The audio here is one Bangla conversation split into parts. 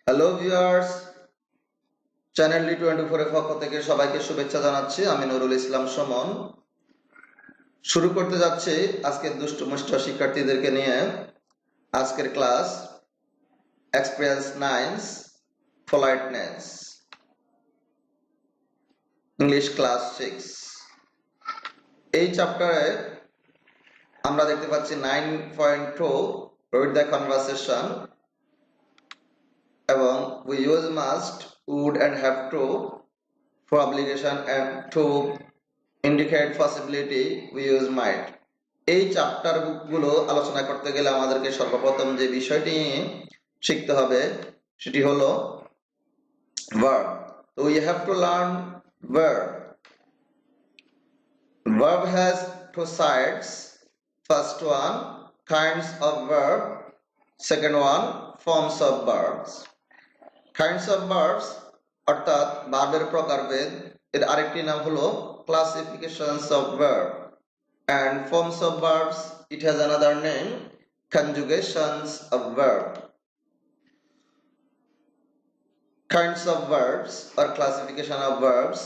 হ্যালো ভিউয়ার্স, চ্যানেল ডি24 এর পক্ষ থেকে সবাইকে শুভেচ্ছা জানাচ্ছি। আমি নুরুল ইসলাম সুমন। শুরু করতে যাচ্ছি আজকের দুষ্টু মুষ্ট শিক্ষার্থীদেরকে নিয়ে আজকের class experience 9 politeness, English class 6। এই চ্যাপ্টারে আমরা দেখতে পাচ্ছি 9.2 read the conversation এবং we use must, would and have to for obligation and to indicate possibility we use might। এই চ্যাপ্টার গুলো আলোচনা করতে গেলে আমাদেরকে সর্বপ্রথম যে বিষয়টি শিখতে হবে সেটি হলো verb। So we have to learn verb. Verb has two sides. First one, kinds of verb. Second one, forms of verbs. Kinds of verbs অর্থাৎ ভার্বের প্রকারভেদ, এর আরেকটি নাম হলো classifications of verb, and forms of verbs, it has another name, conjugations of verb. Kinds of verbs or classification of verbs,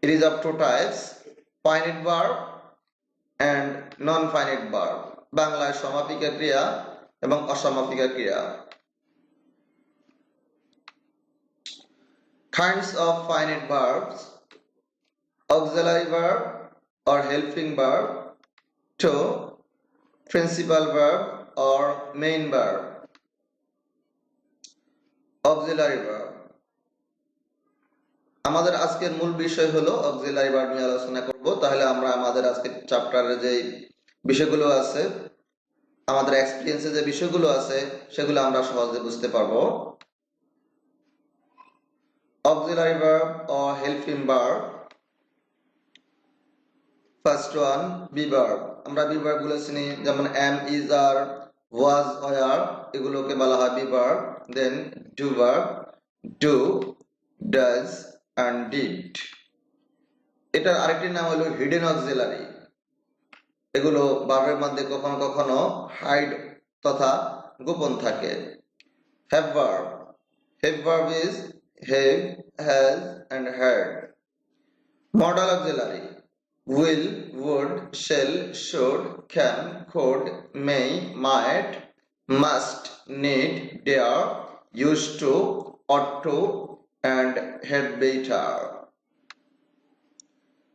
it is of two types, finite verb and non-finite verb। বাংলায় সমাপিকা ক্রিয়া এবং অসমাপিকা ক্রিয়া। Kinds of finite verbs: auxiliary verb or helping verb, 2 principal verb or main verb। auxiliary verb, আমাদের আজকের মূল বিষয় হলো auxiliary verb নিয়ে আলোচনা করব। তাহলে আমরা আমাদের আজকের চ্যাপ্টারে যে বিষয়গুলো আছে, আমাদের এক্সপেরিয়েন্সে যে বিষয়গুলো আছে সেগুলো আমরা সহজে বুঝতে পারবো। auxiliary verb or helping verb, first one be verb. আমরা বি ভার্ব গুলো চিনি, যেমন am, is, are, was, were, এগুলোকে বলা হয় be verb. Then do verb, do, does and did। এটার আরেকটি নাম হলো হিডেন অক্সিলারি। এগুলো ভার্বের মধ্যে কখনো কখনো হাইড তথা গোপন থাকে। Have verb, have verb is have, has and had। Modal auxiliary, will, would, shall, should, can, could, may, might, must, need, dare, used to, ought to and had better।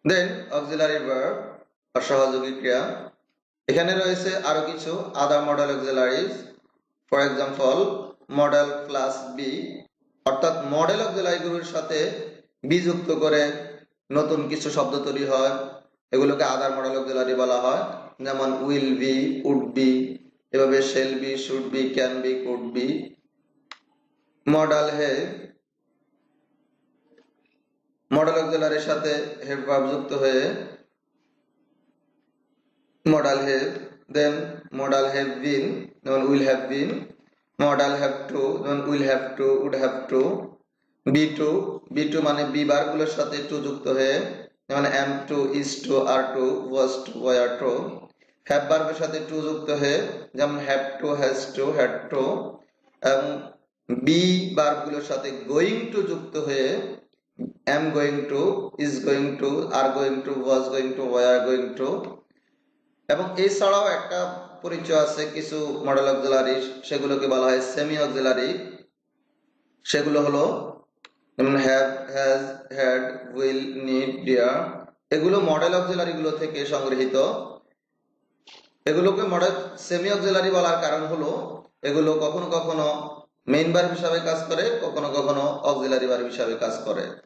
Then auxiliary verb or সহযোগী ক্রিয়া। এখানে রয়েছে আরো কিছু other modal auxiliaries. For example, modal plus be, অর্থাৎ মডেল অক্সিলারি গুলোর সাথে বি যুক্ত করে নতুন কিছু শব্দ তৈরি হয়, এগুলোকে আদার মডেল অক্সিলারি বলা হয়। যেমন উইল বি, উড বি, এভাবে shall be, should be, can be, could be. Modal have, modal অক্সিলারির সাথে হ্যাভ ভার্ব যুক্ত হয়ে modal have. Then modal have been, যেমন will have been. Modal have to, যেমন will have to, would have to. Be to, be to মানে বি ভার্বগুলোর সাথে টু যুক্ত হয়ে, যেমন am to, is to, are to, was to, were to। Have ভার্বের সাথে টু যুক্ত হয়ে, যেমন have to, has to, had to। এবং বি ভার্বগুলোর সাথে গোয়িং টু যুক্ত হয়ে, am going to, is going to, are going to, was going to, were going to। এবং এছাড়াও একটা পরিচয় আছে কিছু মডেল অক্সিলারি, সেগুলোকে বলা হয় সেমি অক্সিলারি। সেগুলো হলো যেমন have, has, had, will, need, dare. এগুলো মডেল অক্সিলারি গুলো থেকে সংগৃহীত। এগুলোকে মডেল সেমি অক্সিলারি বলার কারণ হলো এগুলো কখনো কখনো মেইন ভার্ব হিসাবে কাজ করে, কখনো কখনো অক্সিলারি ভার্ব হিসাবে কাজ করে।